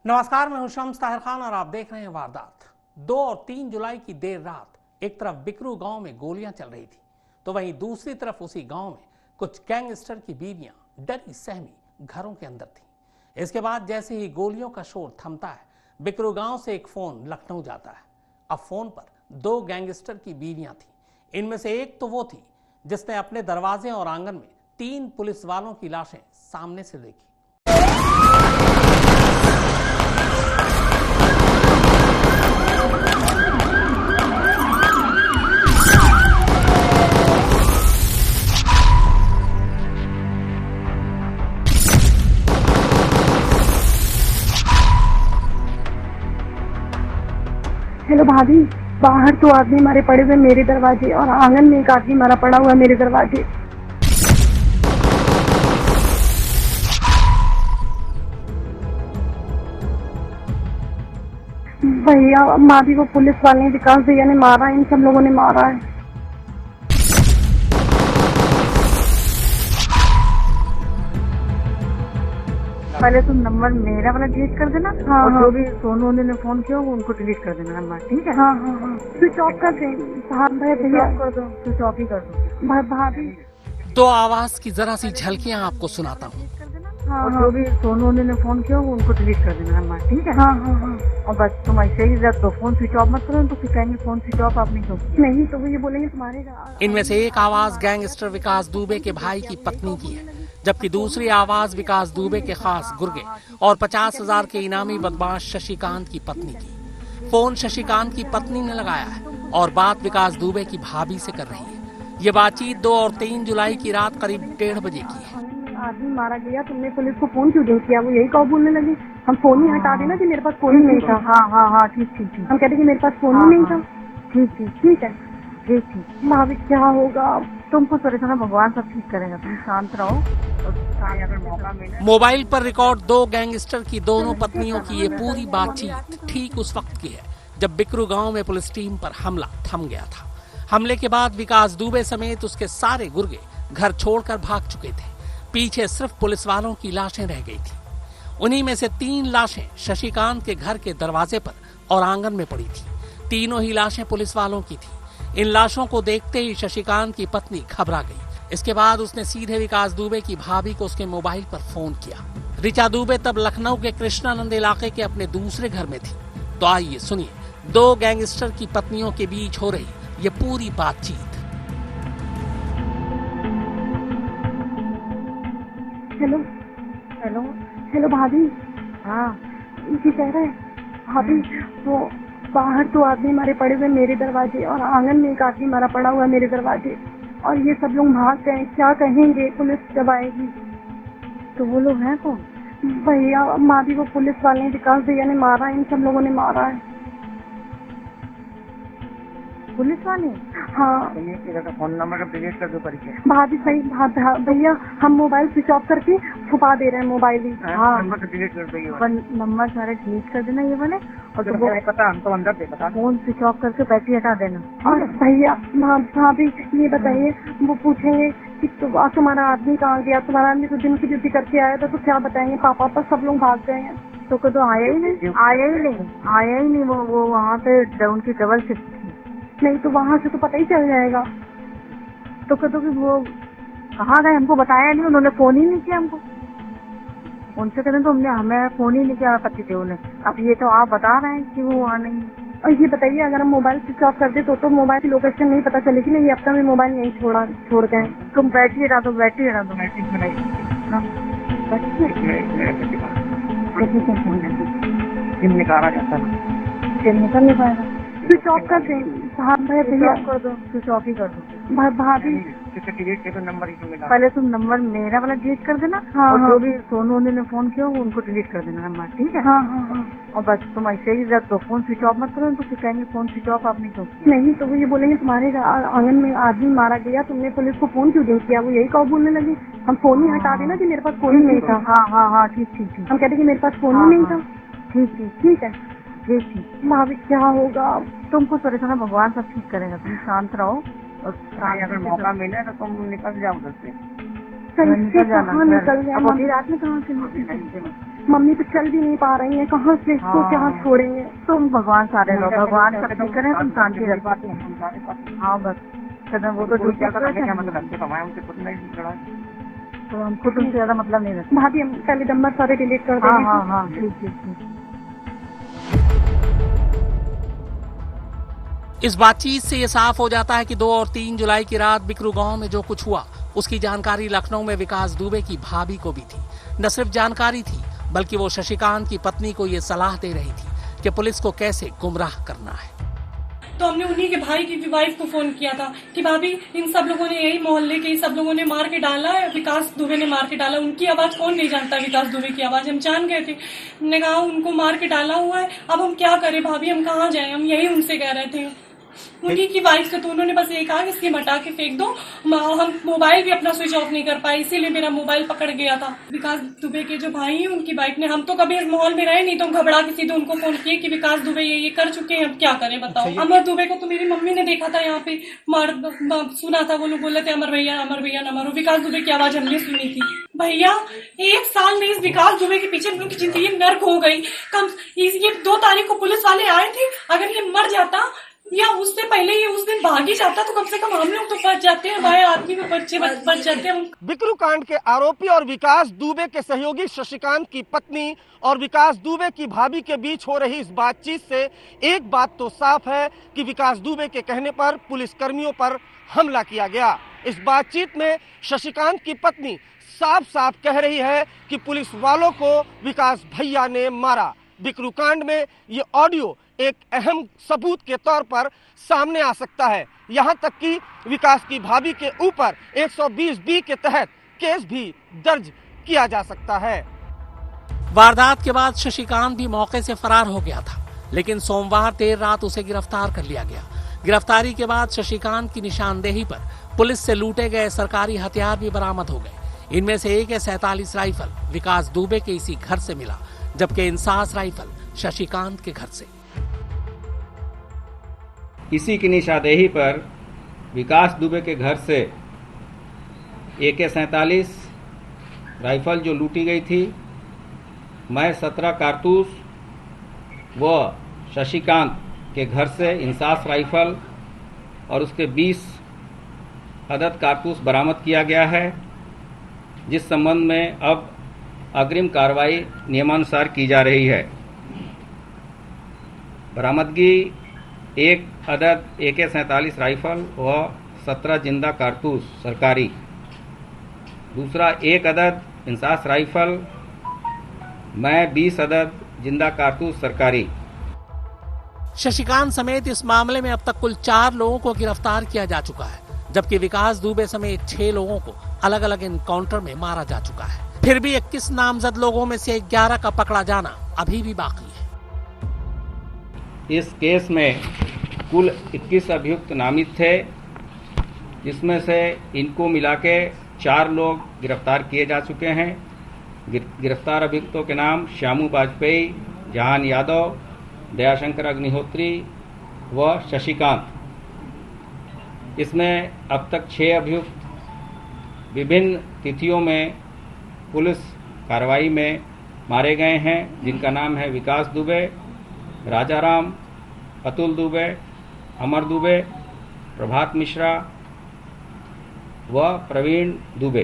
नमस्कार, मैं हूं शम्स ताहिर खान और आप देख रहे हैं वारदात। 2 और 3 जुलाई की देर रात एक तरफ बिकरू गांव में गोलियां चल रही थी, तो वहीं दूसरी तरफ उसी गांव में कुछ गैंगस्टर की बीवियां डरी सहमी घरों के अंदर थीं। इसके बाद जैसे ही गोलियों का शोर थमता है, बिकरू गांव से एक फोन लखनऊ जाता है। अब फोन पर 2 गैंगस्टर की बीवियां थीं। इनमें से एक तो वो थी जिसने अपने दरवाजे और आंगन में 3 पुलिस वालों की लाशें सामने से देखी। हेलो भाभी, बाहर तो आदमी मारे पड़े हुए मेरे दरवाजे और आंगन में एक आदमी मारा पड़ा हुआ है मेरे दरवाजे। भैया, माधी को पुलिस वाले ने, विकास भैया ने मारा है, इन सब लोगों ने मारा है। पहले तुम नंबर मेरा वाला डिलीट कर देना। हाँ, और हाँ। जो भी सोनू ने फोन किया वो उनको डिलीट कर देना नंबर, ठीक है? हाँ हाँ हाँ, स्विच ऑफ कर दें। भैया कर दो, स्विच ऑफ ही कर दो। भाभी। तो आवाज की जरा सी झलकियां आपको सुनाता हूँ। हाँ और हाँ जो भी सोनू ने फोन किया वो उनको डिलीट कर देना नंबर, ठीक है? हाँ हाँ हाँ। और बस तुम ऐसे ही रख दो, फोन स्विच ऑफ मत करो, तो फिर कहेंगे फोन स्विच ऑफ आपने क्यों किया। नहीं तो वो ये बोलेंगे तुम्हारे। इनमें से एक आवाज गैंगस्टर विकास दुबे के भाई की पत्नी की है, जबकि दूसरी आवाज विकास दुबे के खास गुर्गे और 50,000 के इनामी बदमाश शशिकांत की पत्नी की। फोन शशिकांत की पत्नी ने लगाया है और बात विकास दुबे की भाभी से कर रही है। ये बातचीत 2 और 3 जुलाई की रात करीब 1:30 बजे की है। आदमी मारा गया, तुमने पुलिस को फोन क्यों नहीं किया? वो यही कहो बोलने लगी, हम फोन ही हटा देना कि मेरे पास फोन ही नहीं था। हाँ हाँ हाँ, ठीक ठीक ठीक, हम कहते कि मेरे पास फोन ही नहीं था। ठीक ठीक ठीक है ठीक ठीक। भाभी, क्या होगा? तुमको परेशान, भगवान सब ठीक करेगा, तुम शांत रहो। और अगर मौका मिले मोबाइल पर रिकॉर्ड 2 गैंगस्टर की दोनों पत्नियों की ये पूरी बातचीत ठीक उस वक्त की है जब बिकरू गांव में पुलिस टीम पर हमला थम गया था। हमले के बाद विकास दुबे समेत उसके सारे गुर्गे घर छोड़कर भाग चुके थे। पीछे सिर्फ पुलिस वालों की लाशें रह गई थी। उन्हीं में से 3 लाशें शशिकांत के घर के दरवाजे पर और आंगन में पड़ी थी। तीनों ही लाशें पुलिस वालों की थी। इन लाशों को देखते ही शशिकांत की पत्नी घबरा गई। इसके बाद उसने सीधे विकास दुबे की भाभी को उसके मोबाइल पर फोन किया। ऋचा दुबे तब लखनऊ के कृष्णानंद इलाके के अपने दूसरे घर में थी। तो आइए सुनिए 2 गैंगस्टर की पत्नियों के बीच हो रही ये पूरी बातचीत। Hello hello. हेलो भाभी। हाँ, जी कह रहे हैं भाभी, वो बाहर तो आदमी मारे पड़े हुए मेरे दरवाजे और आंगन में एक आदमी मारा पड़ा हुआ है मेरे दरवाजे, और ये सब लोग भाग गए। क्या कहेंगे पुलिस जब आएगी? तो वो लोग हैं कौन? भैया, माधी को पुलिस वाले ने, विकास भैया ने मारा है, इन सब लोगों ने मारा है। पुलिस वाले? हाँ फोन नंबर डिलीट कर दो परिचय। भाभी सही भैया, हम मोबाइल स्विच ऑफ करके छुपा दे रहे हैं मोबाइल ही। हाँ, नंबर डिलीट कर दो, नंबर सारे डिलीट कर देना ये वाले। और तो वो पता हमको अंदर से पता, फोन स्विच ऑफ करके बैटरी हटा देना। और भैया भाभी ये बताइए, वो पूछेंगे कि तुम्हारा आदमी कहाँ गया, तुम्हारा आदमी तो दिन की ड्यूटी करके आया था, तो क्या बताएंगे? पापा पर सब लोग भाग गए हैं। तो आया ही नहीं वो वहाँ पे उनकी डबल शिफ्ट थी। नहीं तो वहाँ से तो पता ही चल जाएगा। तो वो कहाँ गए हमको बताया नहीं, उन्होंने फोन ही नहीं किया हमको। उनसे कहते तो हमें फोन ही नहीं किया पति थे उन्हें। अब ये तो आप बता रहे हैं कि वो वहाँ नहीं। और ये बताइए, अगर हम मोबाइल स्विच ऑफ कर दे तो मोबाइल की लोकेशन नहीं पता चलेगी ना? ये अपना भी मोबाइल यहीं छोड़ गए। तुम बैटरी हटा दो। निकाला जाता है, निकल नहीं पाएगा। स्विच ऑफ कर दें। हाँ भैया कर दो, स्विच ऑफ ही कर दो। भाभी नंबर पहले तुम नंबर मेरा वाला डिलीट कर देना। हाँ, और हाँ। जो भी सोनू ने फोन किया वो उनको डिलीट कर देना नंबर, ठीक है? हाँ हाँ हाँ। और बस तुम ऐसे ही रख दो, फोन स्विच ऑफ मत करो, तो फिर कहेंगे फोन स्विच ऑफ आपने क्यों किया। नहीं तो वो ये बोलेंगे तुम्हारे आंगन में आदमी मारा गया, तुमने पुलिस को फोन क्यों नहीं किया? वो यही कहो बोलने लगी, हम फोन ही हटा देना कि मेरे पास फोन ही नहीं था। हाँ हाँ हाँ, ठीक ठीक ठीक, हम कहते कि मेरे पास फोन ही नहीं था। ठीक ठीक ठीक है ठीक ठीक। भाभी, क्या होगा? तुमको परेशान, भगवान सब ठीक करेगा, तुम शांत रहो। और अगर मौका मिले तो तुम निकल जाओ उधर से। कहाँ निकल जाए? अभी रात में कहाँ से मम्मी तो चल भी नहीं पा रही है, कहाँ से इसको हाँ। क्या छोड़ेंगे। तुम भगवान सारे लोग भगवान शक्ति करें, तुम शांति रख। हाँ बस कदम वो तो दूसरी जगह क्या मतलब तो हमको तुमसे ज्यादा मतलब नहीं रखता। भाभी हम पहले नंबर सारे डिलीट कर हाँ देंगे। हाँ हाँ ठीक ठीक ठीक। इस बातचीत से ये साफ हो जाता है कि 2 और 3 जुलाई की रात बिकरू गांव में जो कुछ हुआ उसकी जानकारी लखनऊ में विकास दुबे की भाभी को भी थी। न सिर्फ जानकारी थी बल्कि वो शशिकांत की पत्नी को ये सलाह दे रही थी कि पुलिस को कैसे गुमराह करना है। तो हमने उन्हीं के भाई की वाइफ को फोन किया था कि भाभी इन सब लोगों ने, यही मोहल्ले के ही सब लोगों ने मार के डाला है, विकास दुबे ने मार के डाला। उनकी आवाज कौन नहीं जानता, विकास दुबे की आवाज हम जान गए थे। हमने कहा उनको मार के डाला हुआ है, अब हम क्या करें भाभी, हम कहाँ जाएं, हम यही उनसे कह रहे थे। उन्हीं की वाइफ से तो उन्होंने बस ये कहा कि इसकी हटा के फेंक दो। हम मोबाइल भी अपना स्विच ऑफ नहीं कर पाए, इसीलिए मेरा मोबाइल पकड़ गया था। विकास दुबे के जो भाई हैं उनकी वाइफ ने, हम तो कभी इस माहौल में रहे नहीं, तो घबरा के सीधे उनको फोन किए कि विकास दुबे ये कर चुके हैं, अब क्या करें बताओ। अमर दुबे को तो मेरी मम्मी ने देखा था यहाँ पे सुना था, वो लोग बोले थे अमर भैया न मारो। विकास दुबे की आवाज हमने सुनी थी। भैया 1 साल में इस विकास दुबे के पीछे उनकी जिंदगी नर्क हो गई। ये 2 तारीख को पुलिस वाले आए थे, अगर ये मर जाता या उससे पहले ये उस दिन भाग ही जाता तो कम से कम हम लोग तो बच जाते हैं, भाई आदमी में बच्चे बच जाते हैं। बिकरू कांड के आरोपी और विकास दुबे के सहयोगी शशिकांत की पत्नी और विकास दुबे की भाभी के बीच हो रही इस बातचीत से एक बात तो साफ है कि विकास दुबे के कहने पर पुलिस कर्मियों पर हमला किया गया। इस बातचीत में शशिकांत की पत्नी साफ साफ कह रही है कि पुलिस वालों को विकास भैया ने मारा। बिकरू कांड में ये ऑडियो एक अहम सबूत के तौर पर सामने आ सकता है। यहाँ तक कि विकास की भाभी के ऊपर 120B के तहत केस भी दर्ज किया जा सकता है। वारदात के बाद शशिकांत भी मौके से फरार हो गया था, लेकिन सोमवार देर रात उसे गिरफ्तार कर लिया गया। गिरफ्तारी के बाद शशिकांत की निशानदेही पर पुलिस से लूटे गए सरकारी हथियार भी बरामद हो गए। इनमें से AK-47 राइफल विकास दुबे के इसी घर से मिला, जबकि इंसास राइफल शशिकांत के घर से। इसी की निशानदेही पर विकास दुबे के घर से AK-47 राइफल जो लूटी गई थी, मैं 17 कारतूस व शशिकांत के घर से इंसास राइफल और उसके 20 अदद कारतूस बरामद किया गया है, जिस संबंध में अब अग्रिम कार्रवाई नियमानुसार की जा रही है। बरामदगी 1 अदद AK-47 राइफल व 17 जिंदा कारतूस सरकारी, दूसरा 1 अदद इंसास राइफल, मैं 20 अदद जिंदा कारतूस सरकारी। शशिकांत समेत इस मामले में अब तक कुल 4 लोगों को गिरफ्तार किया जा चुका है, जबकि विकास दुबे समेत 6 लोगों को अलग अलग एनकाउंटर में मारा जा चुका है। फिर भी 21 नामजद लोगों में से 11 का पकड़ा जाना अभी भी बाकी है। इस केस में कुल 21 अभियुक्त नामित थे, जिसमें से इनको मिला के 4 लोग गिरफ्तार किए जा चुके हैं। गिरफ्तार अभियुक्तों के नाम श्यामू वाजपेयी, जहान यादव, दयाशंकर अग्निहोत्री व शशिकांत। इसमें अब तक 6 अभियुक्त विभिन्न तिथियों में पुलिस कार्रवाई में मारे गए हैं, जिनका नाम है विकास दुबे, राजाराम, अतुल दुबे, अमर दुबे, प्रभात मिश्रा व प्रवीण दुबे।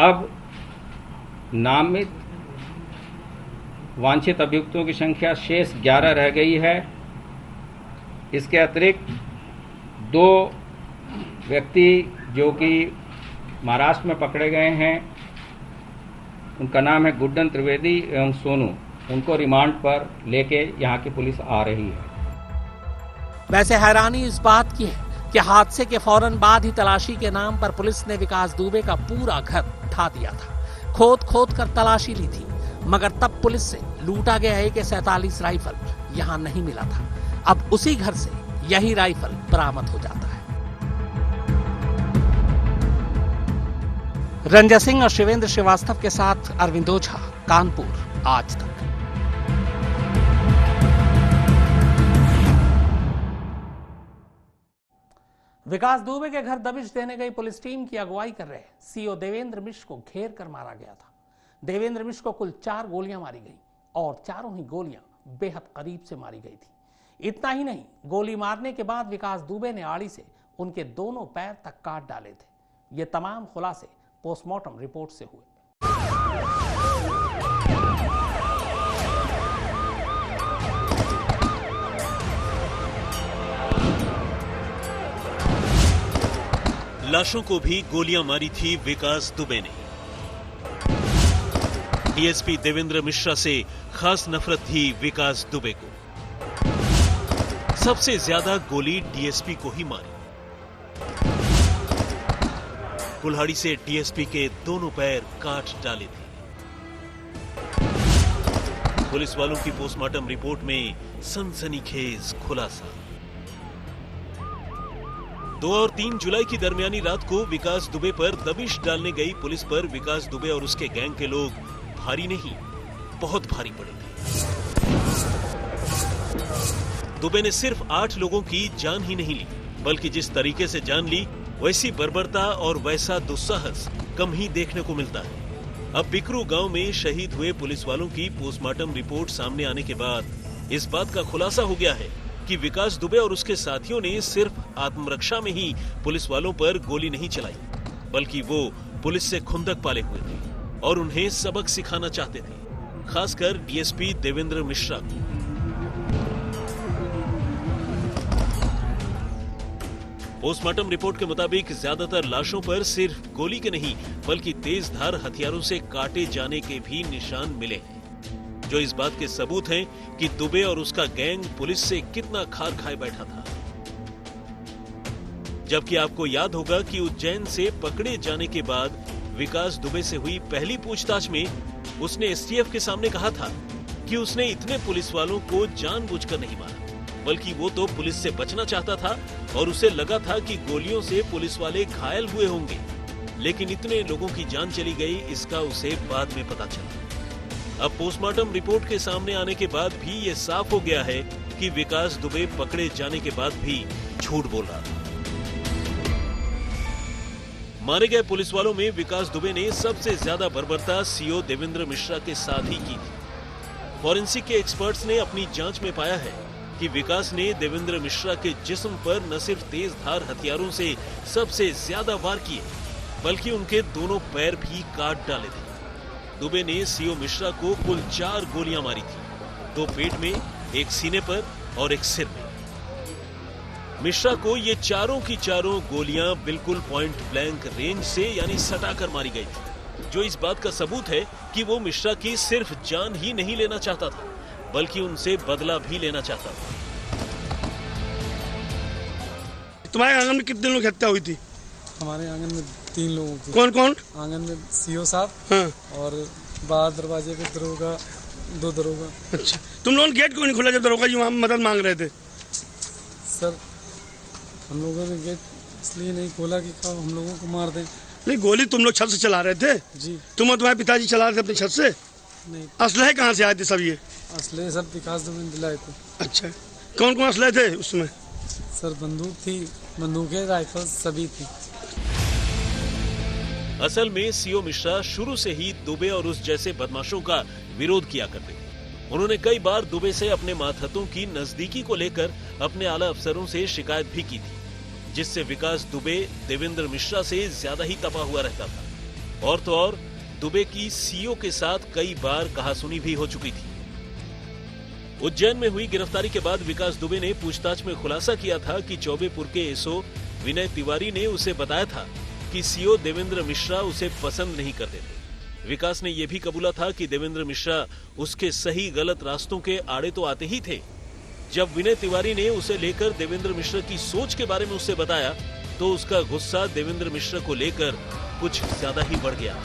अब नामित वांछित अभियुक्तों की संख्या शेष 11 रह गई है। इसके अतिरिक्त 2 व्यक्ति जो कि महाराष्ट्र में पकड़े गए हैं, उनका नाम है गुड्डन त्रिवेदी एवं सोनू, उनको रिमांड पर लेके यहाँ की पुलिस आ रही है। वैसे हैरानी इस बात की है कि हादसे के फौरन बाद ही तलाशी के नाम पर पुलिस ने विकास दुबे का पूरा घर ढा दिया था। खोद खोद कर तलाशी ली थी, मगर तब पुलिस से लूटा गया AK-47 राइफल यहाँ नहीं मिला था। अब उसी घर से यही राइफल बरामद हो जाता है। रंजय सिंह और शिवेंद्र श्रीवास्तव के साथ अरविंद ओझा, कानपुर, आज तक। विकास दुबे के घर दबिश देने गई पुलिस टीम की अगुवाई कर रहे CO देवेंद्र मिश्र को घेर कर मारा गया था। देवेंद्र मिश्र को कुल 4 गोलियां मारी गई और चारों ही गोलियां बेहद करीब से मारी गई थी। इतना ही नहीं, गोली मारने के बाद विकास दुबे ने आड़ी से उनके दोनों पैर तक काट डाले थे। ये तमाम खुलासे पोस्टमार्टम रिपोर्ट से हुए। लाशों को भी गोलियां मारी थी विकास दुबे ने। डीएसपी देवेंद्र मिश्रा से खास नफरत थी विकास दुबे को। सबसे ज्यादा गोली डीएसपी को ही मारी। कुल्हाड़ी से डीएसपी के दोनों पैर काट डाले थे। पुलिस वालों की पोस्टमार्टम रिपोर्ट में सनसनीखेज खुलासा। 2 और 3 जुलाई की दरमियानी रात को विकास दुबे पर दबिश डालने गई पुलिस पर विकास दुबे और उसके गैंग के लोग भारी नहीं, बहुत भारी पड़े थे। दुबे ने सिर्फ 8 लोगों की जान ही नहीं ली, बल्कि जिस तरीके से जान ली, वैसी बर्बरता और वैसा दुस्साहस कम ही देखने को मिलता है। अब बिकरू गांव में शहीद हुए पुलिस वालों की पोस्टमार्टम रिपोर्ट सामने आने के बाद इस बात का खुलासा हो गया है कि विकास दुबे और उसके साथियों ने सिर्फ आत्मरक्षा में ही पुलिस वालों पर गोली नहीं चलाई, बल्कि वो पुलिस से खुंदक पाले हुए थे और उन्हें सबक सिखाना चाहते थे, खासकर डीएसपी देवेंद्र मिश्रा को। पोस्टमार्टम रिपोर्ट के मुताबिक ज्यादातर लाशों पर सिर्फ गोली के नहीं, बल्कि तेज धार हथियारों से काटे जाने के भी निशान मिले हैं, जो इस बात के सबूत हैं कि दुबे और उसका गैंग पुलिस से कितना खार खाए बैठा था। जबकि आपको याद होगा कि उज्जैन से पकड़े जाने के बाद विकास दुबे से हुई पहली पूछताछ में उसने एसटीएफ के सामने कहा था कि उसने इतने पुलिस वालों को जानबूझकर नहीं मारा, बल्कि वो तो पुलिस से बचना चाहता था और उसे लगा था कि गोलियों से पुलिस वाले घायल हुए होंगे, लेकिन इतने लोगों की जान चली गई, इसका उसे बाद में पता चला। अब पोस्टमार्टम रिपोर्ट के सामने आने के बाद भी ये साफ हो गया है कि विकास दुबे पकड़े जाने के बाद भी झूठ बोल रहा था। मारे गए पुलिस वालों में विकास दुबे ने सबसे ज्यादा बर्बरता सीओ देवेंद्र मिश्रा के साथ ही की थी। फॉरेंसिक के एक्सपर्ट्स ने अपनी जांच में पाया है कि विकास ने देवेंद्र मिश्रा के जिस्म पर न सिर्फ तेज धार हथियारों से सबसे ज्यादा वार किए, बल्कि उनके दोनों पैर भी काट डाले थे। दुबे ने सीओ मिश्रा को कुल 4 गोलियां मारी थी, 2 पेट में, 1 सीने पर और 1 सिर में। मिश्रा को ये चारों की चारों गोलियां बिल्कुल पॉइंट ब्लैंक रेंज से यानी सटाकर मारी गई थी, जो इस बात का सबूत है कि वो मिश्रा की सिर्फ जान ही नहीं लेना चाहता था, बल्कि उनसे बदला भी लेना चाहता था। तुम्हारे आंगन में कितने लोग हत्या हुई थी? हमारे आंगन में 3 लोगों की। कौन कौन? आंगन में सीओ साहब, हाँ। और बाहर दरवाजे पे दरोगा, 2 दरोगा। अच्छा, तुम लोगों ने गेट क्यों नहीं खोला जब दरोगा जी वहाँ मदद मांग रहे थे? सर, हम लोगों ने गेट इसलिए नहीं खोला कि हम लोगों को मार दें। नहीं, गोली तुम लोग छत से चला रहे थे? जी। तुम और तुम्हारे पिताजी चला रहे थे अपनी छत से? नहीं। असलहे कहाँ से आए थे सब ये? असलहे सब विकास दुबे ने दिलाए थे। अच्छा, कौन कौन असलहे थे उसमें? सर, बंदूक थी, बंदूकें, राइफल सभी थी। असल में सीओ मिश्रा शुरू से ही दुबे और उस जैसे बदमाशों का विरोध किया करते थे। उन्होंने कई बार दुबे से अपने मातहतों की नजदीकी को लेकर अपने आला अफसरों से शिकायत भी की थी, जिससे विकास दुबे देवेंद्र मिश्रा से ज्यादा ही तपा हुआ रहता था। और तो और दुबे की सीओ के साथ कई बार कहासुनी भी हो चुकी थी। उज्जैन में हुई गिरफ्तारी के बाद विकास दुबे ने पूछताछ में खुलासा किया था कि चौबेपुर के एसओ विनय तिवारी ने उसे बताया था कि सीओ देवेंद्र मिश्रा उसे पसंद नहीं करते थे। विकास ने यह भी कबूला था कि देवेंद्र मिश्रा उसके सही गलत रास्तों के आड़े तो आते ही थे। जब विनय तिवारी ने उसे लेकर देवेंद्र मिश्रा की सोच के बारे में उससे बताया, तो उसका गुस्सा देवेंद्र मिश्रा को लेकर कुछ ज्यादा ही बढ़ गया।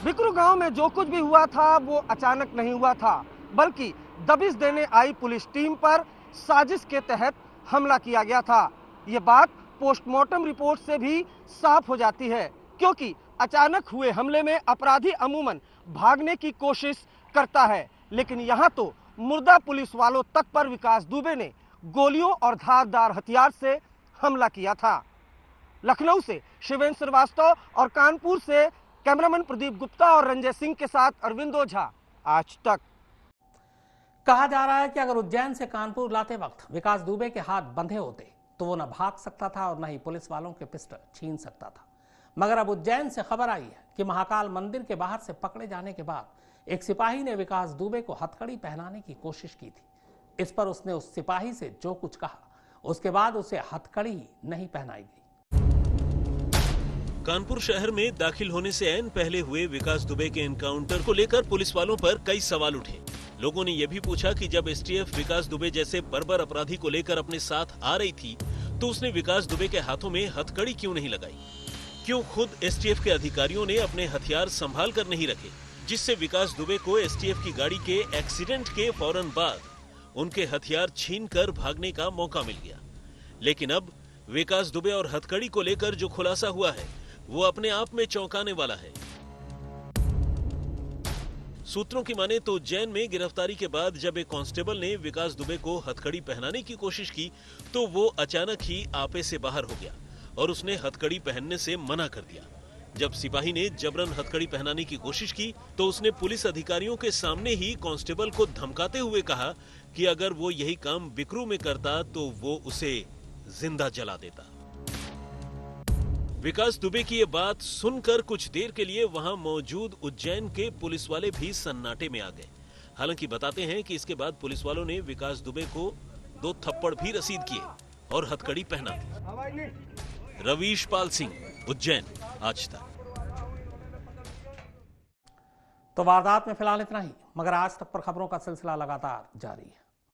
बिकरू गांव में जो कुछ भी हुआ था वो अचानक नहीं हुआ था, बल्कि दबिश देने आई पुलिस टीम पर साजिश के तहत हमला किया गया था। ये बात पोस्टमार्टम रिपोर्ट से भी साफ हो जाती है, क्योंकि अचानक हुए हमले में अपराधी अमूमन भागने की कोशिश करता है, लेकिन यहाँ तो मुर्दा पुलिस वालों तक पर विकास दुबे ने गोलियों और धारदार हथियार से हमला किया था। लखनऊ से शिवेंद्र श्रीवास्तव और कानपुर से कैमरामैन प्रदीप गुप्ता और रंजय सिंह के साथ अरविंद ओझा, आज तक। कहा जा रहा है कि अगर उज्जैन से कानपुर लाते वक्त विकास दुबे के हाथ बंधे होते तो वो न भाग सकता था और न ही पुलिस वालों के पिस्टल छीन सकता था। मगर अब उज्जैन से खबर आई है कि महाकाल मंदिर के बाहर से पकड़े जाने के बाद एक सिपाही ने विकास दुबे को हथकड़ी पहनाने की कोशिश की थी। इस पर उसने उस सिपाही से जो कुछ कहा, उसके बाद उसे हथकड़ी नहीं पहनाई गई। कानपुर शहर में दाखिल होने से ऐन पहले हुए विकास दुबे के एनकाउंटर को लेकर पुलिस वालों पर कई सवाल उठे। लोगों ने यह भी पूछा कि जब एसटीएफ विकास दुबे जैसे बर्बर अपराधी को लेकर अपने साथ आ रही थी तो उसने विकास दुबे के हाथों में हथकड़ी क्यों नहीं लगाई? क्यों खुद एसटीएफ के अधिकारियों ने अपने हथियार संभाल कर नहीं रखे, जिससे विकास दुबे को एसटीएफ की गाड़ी के एक्सीडेंट के फौरन बाद उनके हथियार छीनकर भागने का मौका मिल गया। लेकिन अब विकास दुबे और हथकड़ी को लेकर जो खुलासा हुआ है वो अपने आप में चौंकाने वाला है। सूत्रों की माने तो उज्जैन में गिरफ्तारी के बाद जब एक कांस्टेबल ने विकास दुबे को हथकड़ी पहनाने की कोशिश की तो वो अचानक ही आपे से बाहर हो गया और उसने हथकड़ी पहनने से मना कर दिया। जब सिपाही ने जबरन हथकड़ी पहनाने की कोशिश की तो उसने पुलिस अधिकारियों के सामने ही कांस्टेबल को धमकाते हुए कहा कि अगर वो यही काम बिकरू में करता तो वो उसे जिंदा जला देता। विकास दुबे की ये बात सुनकर कुछ देर के लिए वहां मौजूद उज्जैन के पुलिस वाले भी सन्नाटे में आ गए। हालांकि बताते हैं कि इसके बाद पुलिस वालों ने विकास दुबे को 2 थप्पड़ भी रसीद किए और हथकड़ी पहना दी। रवीश पाल सिंह, उज्जैन, आज तक। तो वारदात में फिलहाल इतना ही, मगर आज तक पर खबरों का सिलसिला लगातार जारी है।